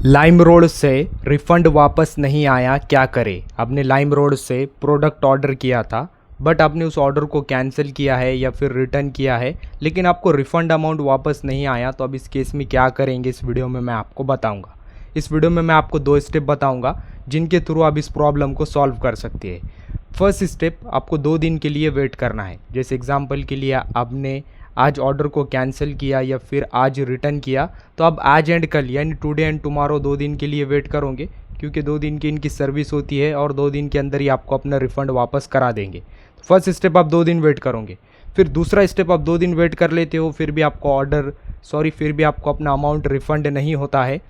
LimeRoad से refund वापस नहीं आया, क्या करें। आपने लाइमरोड से प्रोडक्ट ऑर्डर किया था बट आपने उस ऑर्डर को कैंसिल किया है या फिर रिटर्न किया है, लेकिन आपको रिफ़ंड अमाउंट वापस नहीं आया। तो अब इस केस में क्या करेंगे, इस वीडियो में मैं आपको बताऊंगा। इस वीडियो में मैं आपको 2 स्टेप बताऊंगा जिनके थ्रू आप इस प्रॉब्लम को सॉल्व कर सकते हैं। फर्स्ट स्टेप, आपको 2 दिन के लिए वेट करना है। जैसे एग्जांपल के लिए आपने आज ऑर्डर को कैंसिल किया या फिर आज रिटर्न किया, तो अब आज एंड कल यानी टुडे एंड टुमारो 2 दिन के लिए वेट करोगे, क्योंकि 2 दिन की इनकी सर्विस होती है और 2 दिन के अंदर ही आपको अपना रिफ़ंड वापस करा देंगे। फर्स्ट स्टेप आप 2 दिन वेट करोगे। फिर दूसरा स्टेप, आप 2 दिन वेट कर लेते हो फिर भी आपको अपना अमाउंट रिफ़ंड नहीं होता है,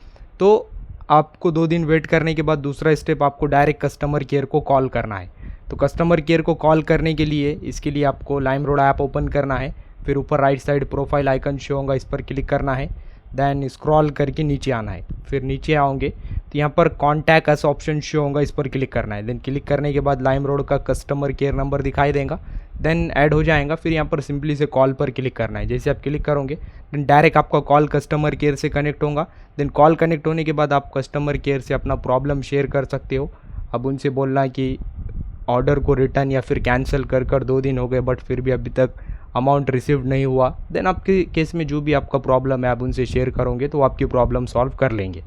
तो आपको 2 दिन वेट करने के बाद दूसरा स्टेप, आपको डायरेक्ट कस्टमर केयर को कॉल करना है। तो कस्टमर केयर को कॉल करने के लिए इसके लिए आपको लाइमरोड ऐप ओपन करना है। फिर ऊपर right side profile icon show होगा, इस पर क्लिक करना है। देन स्क्रॉल करके नीचे आना है। फिर नीचे आओगे तो यहाँ पर कॉन्टैक्ट अस ऑप्शन शो होगा, इस पर क्लिक करना है। देन क्लिक करने के बाद लाइमरोड का कस्टमर केयर नंबर दिखाई देगा, देन ऐड हो जाएगा। फिर यहाँ पर सिंपली से कॉल पर क्लिक करना है। जैसे आप क्लिक करोगे देन डायरेक्ट आपका कॉल कस्टमर केयर से कनेक्ट होगा। देन कॉल कनेक्ट होने के बाद आप कस्टमर केयर से अपना प्रॉब्लम शेयर कर सकते हो। अब उनसे बोलना कि ऑर्डर को रिटर्न या फिर कैंसिल कर 2 दिन हो गए बट फिर भी अभी तक अमाउंट रिसीव्ड नहीं हुआ। देन आपके केस में जो भी आपका प्रॉब्लम है आप उनसे शेयर करोगे तो आपकी प्रॉब्लम सॉल्व कर लेंगे।